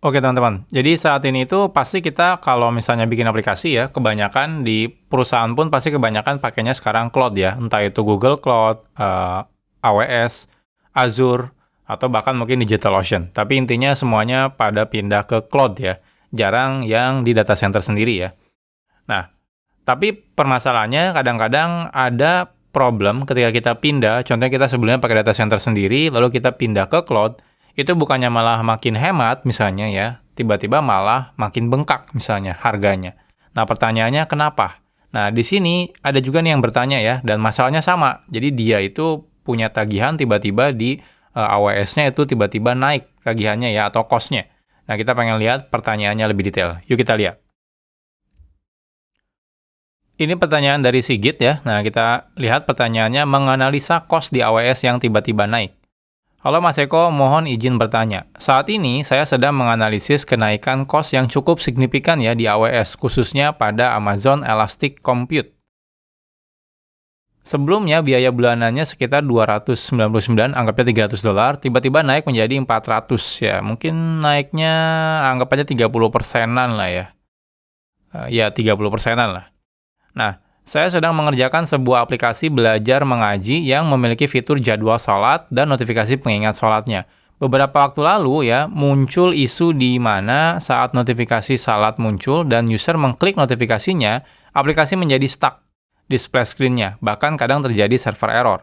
Oke teman-teman, jadi saat ini itu pasti kita kalau misalnya bikin aplikasi ya, kebanyakan di perusahaan pun pasti kebanyakan pakainya sekarang cloud ya, entah itu Google Cloud, AWS, Azure, atau bahkan mungkin DigitalOcean. Tapi intinya semuanya pada pindah ke cloud ya, jarang yang di data center sendiri ya. Nah, tapi permasalahannya kadang-kadang ada problem ketika kita pindah, contohnya kita sebelumnya pakai data center sendiri, lalu kita pindah ke cloud, itu bukannya malah makin hemat misalnya ya, tiba-tiba malah makin bengkak misalnya harganya. Nah pertanyaannya kenapa? Nah di sini ada juga nih yang bertanya ya, dan masalahnya sama. Jadi dia itu punya tagihan tiba-tiba di AWS-nya itu tiba-tiba naik tagihannya ya, atau cost-nya. Nah kita pengen lihat pertanyaannya lebih detail. Yuk kita lihat. Ini pertanyaan dari Sigit ya. Nah, kita lihat pertanyaannya menganalisa cost di AWS yang tiba-tiba naik. Halo Mas Eko, mohon izin bertanya. Saat ini saya sedang menganalisis kenaikan cost yang cukup signifikan ya di AWS, khususnya pada Amazon Elastic Compute. Sebelumnya biaya bulanannya sekitar 299, anggapnya $300, tiba-tiba naik menjadi 400 ya. Mungkin naiknya anggap aja 30%-an lah ya. Ya, 30%-an lah. Nah, saya sedang mengerjakan sebuah aplikasi belajar mengaji yang memiliki fitur jadwal sholat dan notifikasi pengingat sholatnya. Beberapa waktu lalu ya, muncul isu di mana saat notifikasi salat muncul dan user mengklik notifikasinya, aplikasi menjadi stuck di splash screen-nya, bahkan kadang terjadi server error.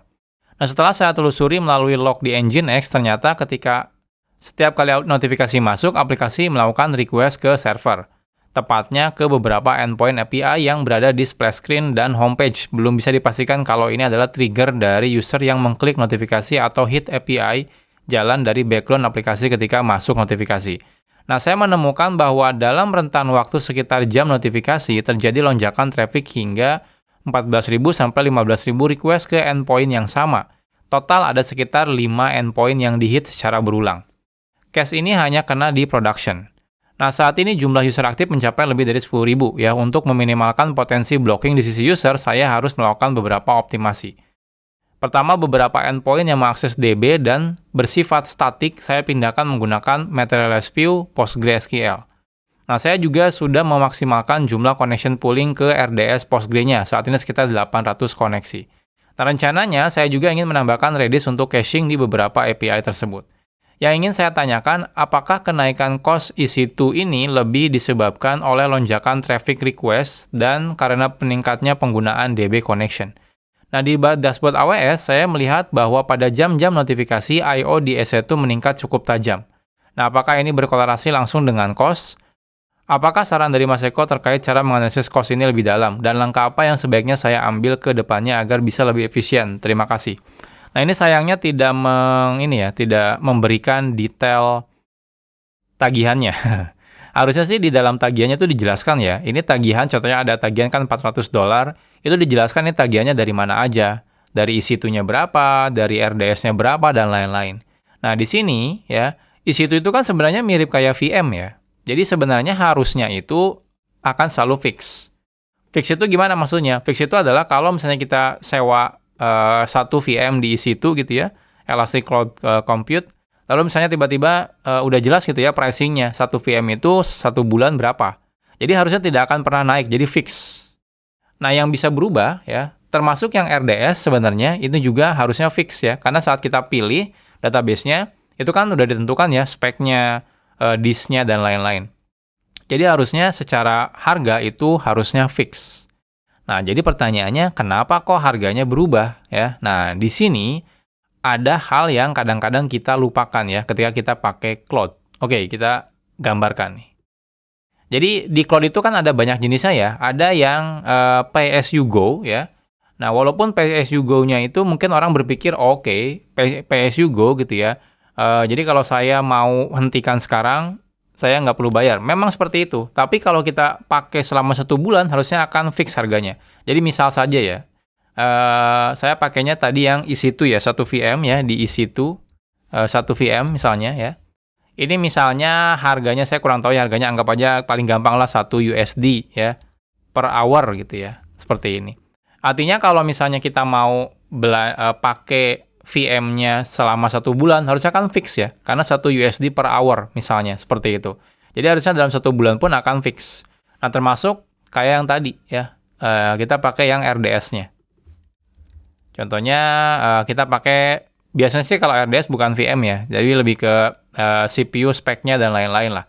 Nah, setelah saya telusuri melalui log di Nginx, ternyata ketika setiap kali notifikasi masuk, aplikasi melakukan request ke server. Tepatnya ke beberapa endpoint API yang berada di splash screen dan homepage. Belum bisa dipastikan kalau ini adalah trigger dari user yang mengklik notifikasi atau hit API jalan dari background aplikasi ketika masuk notifikasi. Nah, saya menemukan bahwa dalam rentan waktu sekitar jam notifikasi terjadi lonjakan traffic hingga 14.000 sampai 15.000 request ke endpoint yang sama. Total ada sekitar 5 endpoint yang dihit secara berulang. Case ini hanya kena di production. Nah, saat ini jumlah user aktif mencapai lebih dari 10.000 ya. Untuk meminimalkan potensi blocking di sisi user, saya harus melakukan beberapa optimasi. Pertama, beberapa endpoint yang mengakses DB dan bersifat statik, saya pindahkan menggunakan Materialize View PostgreSQL. Nah, saya juga sudah memaksimalkan jumlah connection pooling ke RDS Postgre-nya, saat ini sekitar 800 koneksi. Nah, rencananya saya juga ingin menambahkan Redis untuk caching di beberapa API tersebut. Yang ingin saya tanyakan, apakah kenaikan cost EC2 ini lebih disebabkan oleh lonjakan traffic request dan karena peningkatnya penggunaan DB connection? Nah, di dashboard AWS, saya melihat bahwa pada jam-jam notifikasi, I/O di EC2 meningkat cukup tajam. Nah, apakah ini berkorelasi langsung dengan cost? Apakah saran dari Mas Eko terkait cara menganalisis cost ini lebih dalam? Dan langkah apa yang sebaiknya saya ambil ke depannya agar bisa lebih efisien? Terima kasih. Nah, ini sayangnya tidak tidak memberikan detail tagihannya. Harusnya sih di dalam tagihannya itu dijelaskan ya. Ini tagihan, contohnya ada tagihan kan $400, itu dijelaskan ini tagihannya dari mana aja. Dari EC2-nya berapa, dari RDS-nya berapa, dan lain-lain. Nah, di sini ya, EC2 itu kan sebenarnya mirip kayak VM ya. Jadi sebenarnya harusnya itu akan selalu fix. Fix itu gimana maksudnya? Fix itu adalah kalau misalnya kita sewa satu VM di EC2 gitu ya, Elastic Cloud Compute, lalu misalnya tiba-tiba udah jelas gitu ya pricing-nya, satu VM itu 1 bulan berapa. Jadi harusnya tidak akan pernah naik, jadi fix. Nah, yang bisa berubah ya, termasuk yang RDS sebenarnya itu juga harusnya fix ya, karena saat kita pilih database-nya, itu kan udah ditentukan ya speknya, disk-nya, dan lain-lain. Jadi harusnya secara harga itu harusnya fix. Nah, jadi pertanyaannya, kenapa kok harganya berubah ya? Nah, di sini ada hal yang kadang-kadang kita lupakan ya ketika kita pakai cloud. Oke, kita gambarkan nih. Jadi di cloud itu kan ada banyak jenisnya ya. Ada yang pay as you go ya. Nah, walaupun pay as you go-nya itu mungkin orang berpikir oke, pay as you go gitu ya. Jadi kalau saya mau hentikan sekarang, saya nggak perlu bayar. Memang seperti itu. Tapi kalau kita pakai selama 1 bulan, harusnya akan fix harganya. Jadi misal saja ya, saya pakainya tadi yang EC2 ya, 1 VM ya, di EC2, 1 VM misalnya ya. Ini misalnya harganya, saya kurang tahu ya harganya, anggap aja paling gampang lah 1 USD ya, per hour gitu ya, seperti ini. Artinya kalau misalnya kita mau pakai VM-nya selama 1 bulan, harusnya kan fix ya, karena 1 USD per hour misalnya, seperti itu. Jadi harusnya dalam 1 bulan pun akan fix. Nah, termasuk kayak yang tadi ya, kita pakai yang RDS-nya. Contohnya kita pakai, biasanya sih kalau RDS bukan VM ya, jadi lebih ke CPU speknya dan lain-lain lah.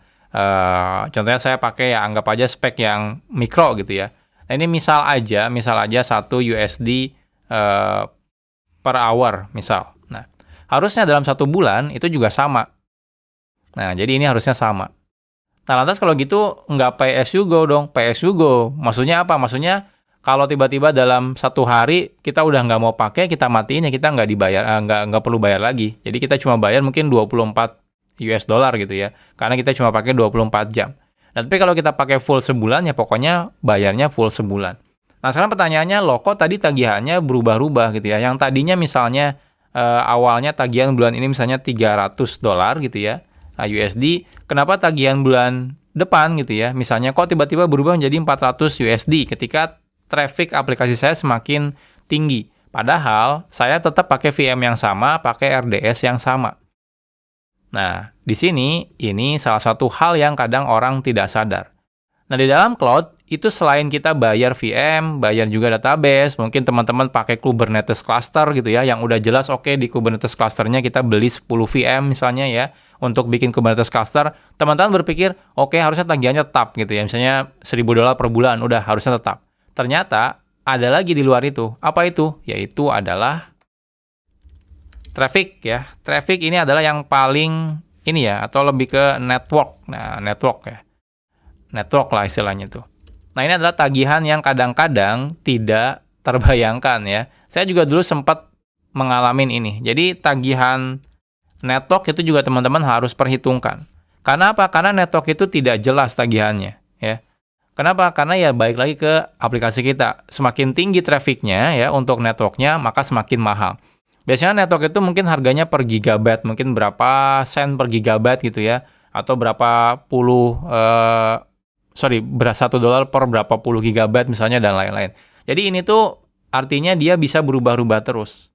Contohnya saya pakai ya, anggap aja spek yang mikro gitu ya. Nah, ini misal aja 1 USD per hour misal. Nah, harusnya dalam 1 bulan itu juga sama. Nah, jadi ini harusnya sama. Nah, lantas kalau gitu nggak pay as you go dong, pay as you go. Maksudnya apa? Maksudnya kalau tiba-tiba dalam 1 hari kita udah nggak mau pakai, kita matiin ya, kita nggak dibayar, nggak perlu bayar lagi. Jadi kita cuma bayar mungkin 24 US dollar gitu ya, karena kita cuma pakai 24 jam. Nah, tapi kalau kita pakai full sebulan ya pokoknya bayarnya full sebulan. Nah, sekarang pertanyaannya, loh kok tadi tagihannya berubah-ubah gitu ya? Yang tadinya misalnya awalnya tagihan bulan ini misalnya 300 dolar gitu ya, USD, kenapa tagihan bulan depan gitu ya, misalnya kok tiba-tiba berubah menjadi 400 USD ketika traffic aplikasi saya semakin tinggi. Padahal saya tetap pakai VM yang sama, pakai RDS yang sama. Nah, di sini ini salah satu hal yang kadang orang tidak sadar. Nah, di dalam cloud, itu selain kita bayar VM, bayar juga database, mungkin teman-teman pakai Kubernetes cluster gitu ya, yang udah jelas oke, di Kubernetes clusternya kita beli 10 VM misalnya ya, untuk bikin Kubernetes cluster, teman-teman berpikir, oke, harusnya tagihannya tetap gitu ya, misalnya 1.000 dolar per bulan, udah harusnya tetap. Ternyata, ada lagi di luar itu. Apa itu? Yaitu adalah traffic ya. Traffic ini adalah yang paling ini ya, atau lebih ke network. Nah, network ya. Network lah istilahnya tuh. Nah, ini adalah tagihan yang kadang-kadang tidak terbayangkan ya. Saya juga dulu sempat mengalami ini. Jadi tagihan network itu juga teman-teman harus perhitungkan. Karena apa? Karena network itu tidak jelas tagihannya ya. Kenapa? Karena ya balik lagi ke aplikasi kita. Semakin tinggi trafficnya ya untuk networknya, maka semakin mahal. Biasanya network itu mungkin harganya per gigabyte, mungkin berapa sen per gigabyte gitu ya. Atau berapa puluh 1 dolar per berapa puluh gigabyte misalnya dan lain-lain. Jadi ini tuh artinya dia bisa berubah-ubah terus.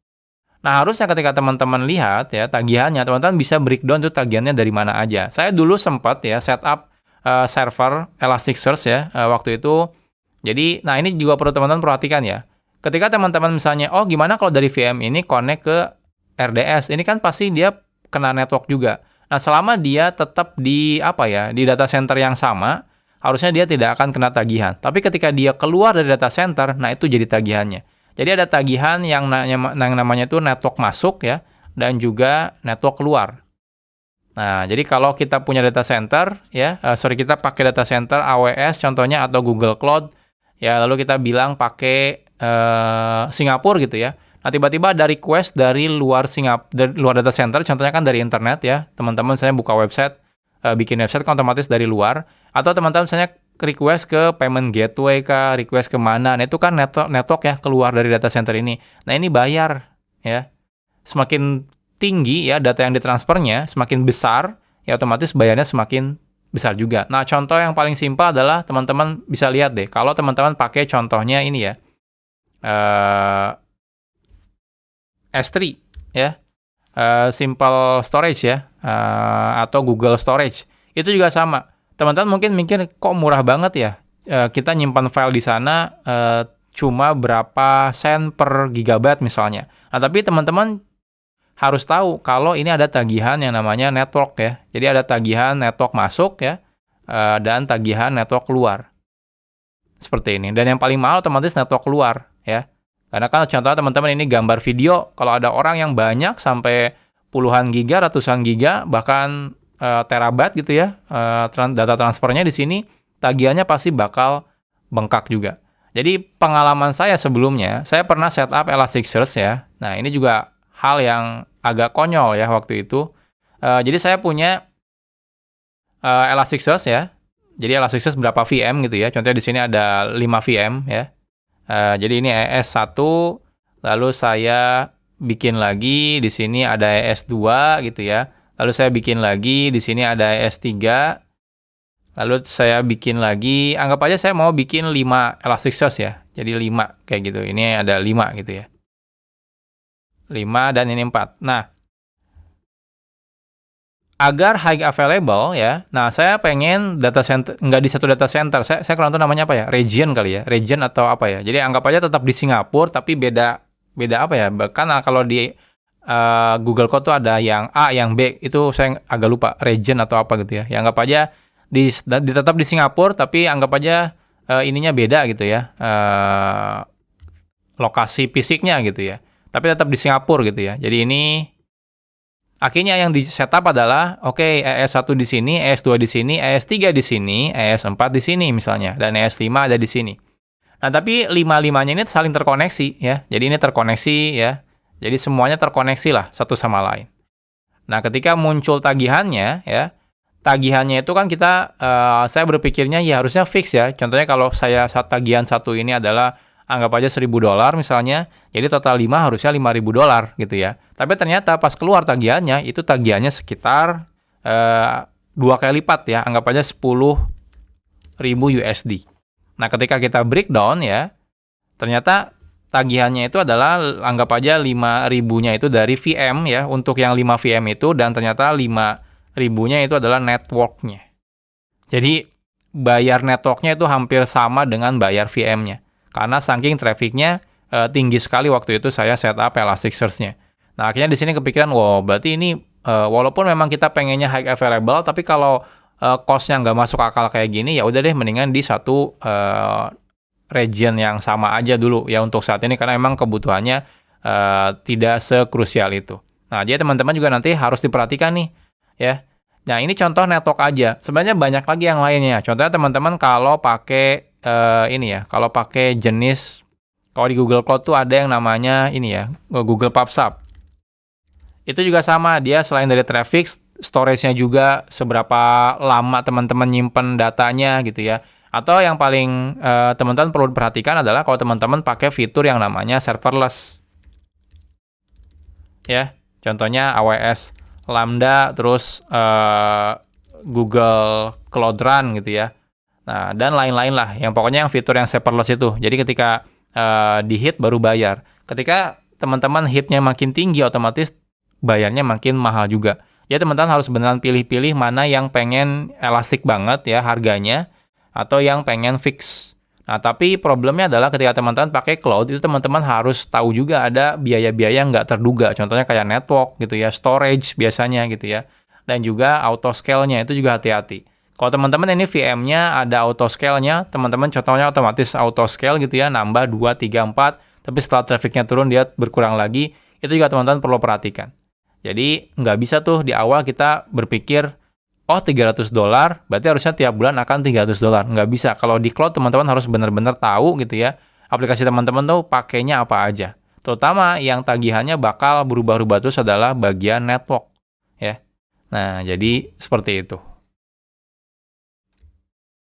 Nah, harusnya ketika teman-teman lihat ya tagihannya, teman-teman bisa breakdown tuh tagihannya dari mana aja. Saya dulu sempat ya setup server Elasticsearch ya waktu itu. Jadi, nah ini juga perlu teman-teman perhatikan ya. Ketika teman-teman misalnya, oh gimana kalau dari VM ini connect ke RDS, ini kan pasti dia kena network juga. Nah, selama dia tetap di di data center yang sama, harusnya dia tidak akan kena tagihan. Tapi ketika dia keluar dari data center, nah itu jadi tagihannya. Jadi ada tagihan yang namanya itu network masuk ya, dan juga network keluar. Nah, jadi kalau kita punya data center ya, kita pakai data center AWS contohnya atau Google Cloud, ya lalu kita bilang pakai Singapura gitu ya. Nah, tiba-tiba ada request dari luar dari luar data center, contohnya kan dari internet ya. Teman-teman saya buka website, bikin website kan otomatis dari luar. Atau teman-teman misalnya request ke payment gateway kah, request ke mana. Nah, itu kan network ya keluar dari data center ini. Nah, ini bayar ya. Semakin tinggi ya data yang ditransfernya, semakin besar, ya otomatis bayarnya semakin besar juga. Nah, contoh yang paling simpel adalah teman-teman bisa lihat deh, kalau teman-teman pakai contohnya ini ya, S3 ya, simple storage ya, atau Google Storage, itu juga sama. Teman-teman mungkin mikir, kok murah banget ya, kita nyimpan file di sana cuma berapa sen per gigabyte misalnya. Nah, tapi teman-teman harus tahu kalau ini ada tagihan yang namanya network ya. Jadi ada tagihan network masuk ya, dan tagihan network keluar. Seperti ini. Dan yang paling mahal otomatis network keluar ya. Karena kan contohnya teman-teman ini gambar video, kalau ada orang yang banyak sampai puluhan giga, ratusan giga, bahkan terabyte gitu ya, data transfernya di sini, tagihannya pasti bakal bengkak juga. Jadi pengalaman saya sebelumnya, saya pernah setup Elasticsearch ya. Nah, ini juga hal yang agak konyol ya waktu itu. Jadi saya punya Elasticsearch ya. Jadi Elasticsearch berapa VM gitu ya. Contohnya di sini ada 5 VM ya. Jadi ini ES1, lalu saya bikin lagi, di sini ada ES2 gitu ya. Lalu saya bikin lagi, di sini ada ES3. Lalu saya bikin lagi, anggap aja saya mau bikin 5 Elasticsearch ya. Jadi 5 kayak gitu. Ini ada 5 gitu ya. 5 dan ini 4. Nah, agar high available ya. Nah, saya pengen data center nggak di satu data center. Saya kurang tahu namanya apa ya? Region kali ya. Region atau apa ya. Jadi anggap aja tetap di Singapura tapi beda apa ya? Bahkan kalau di Google Code tuh ada yang A, yang B. Itu saya agak lupa region atau apa gitu ya. Ya anggap aja tetap di Singapura tapi anggap aja ininya beda gitu ya. Lokasi fisiknya gitu ya. Tapi tetap di Singapura gitu ya. Jadi ini akhirnya yang di setup adalah, oke, ES1 di sini, ES2 di sini, ES3 di sini, ES4 di sini misalnya, dan ES5 ada di sini. Nah, tapi 5-5-nya ini saling terkoneksi ya. Jadi ini terkoneksi ya. Jadi semuanya terkoneksi lah satu sama lain. Nah, ketika muncul tagihannya ya, tagihannya itu kan saya berpikirnya ya harusnya fix ya. Contohnya kalau saya tagihan satu ini adalah anggap aja $1.000 misalnya, jadi total 5 harusnya $5.000 gitu ya. Tapi ternyata pas keluar tagihannya, itu tagihannya sekitar 2 kali lipat ya, anggap aja 10.000 USD. Nah, ketika kita breakdown ya, ternyata tagihannya itu adalah anggap aja 5.000-nya itu dari VM ya, untuk yang 5 VM itu, dan ternyata 5.000-nya itu adalah networknya. Jadi, bayar networknya itu hampir sama dengan bayar VM-nya. Karena saking trafficnya tinggi sekali waktu itu saya setup Elasticsearch-nya. Nah, akhirnya di sini kepikiran, wow, berarti ini walaupun memang kita pengennya high available, tapi kalau cost-nya nggak masuk akal kayak gini, ya udah deh mendingan di satu region yang sama aja dulu ya untuk saat ini, karena memang kebutuhannya tidak sekrusial itu. Nah, jadi teman-teman juga nanti harus diperhatikan nih ya. Nah, ini contoh network aja. Sebenarnya banyak lagi yang lainnya. Contohnya teman-teman kalau pakai ini ya, kalau pakai jenis, kalau di Google Cloud tuh ada yang namanya ini ya, Google PubSub. Itu juga sama, dia selain dari traffic, storage-nya juga seberapa lama teman-teman nyimpen datanya gitu ya. Atau yang paling teman-teman perlu perhatikan adalah kalau teman-teman pakai fitur yang namanya serverless. Ya, contohnya AWS Lambda, terus Google Cloud Run gitu ya. Nah, dan lain-lain lah. Yang pokoknya yang fitur yang serverless itu. Jadi ketika di hit baru bayar. Ketika teman-teman hitnya makin tinggi, otomatis bayarnya makin mahal juga. Ya teman-teman harus beneran pilih-pilih mana yang pengen elastik banget ya harganya, atau yang pengen fix. Nah, tapi problemnya adalah ketika teman-teman pakai cloud, itu teman-teman harus tahu juga ada biaya-biaya yang nggak terduga. Contohnya kayak network gitu ya, storage biasanya gitu ya. Dan juga auto scale-nya, itu juga hati-hati. Kalau teman-teman ini VM-nya ada auto scale-nya, teman-teman contohnya otomatis auto scale gitu ya, nambah 2, 3, 4, tapi setelah traffic-nya turun dia berkurang lagi, itu juga teman-teman perlu perhatikan. Jadi nggak bisa tuh di awal kita berpikir, oh $300, berarti harusnya tiap bulan akan $300. Nggak bisa. Kalau di cloud teman-teman harus benar-benar tahu gitu ya, aplikasi teman-teman tuh pakainya apa aja. Terutama yang tagihannya bakal berubah-ubah terus adalah bagian network. Ya. Nah, jadi seperti itu.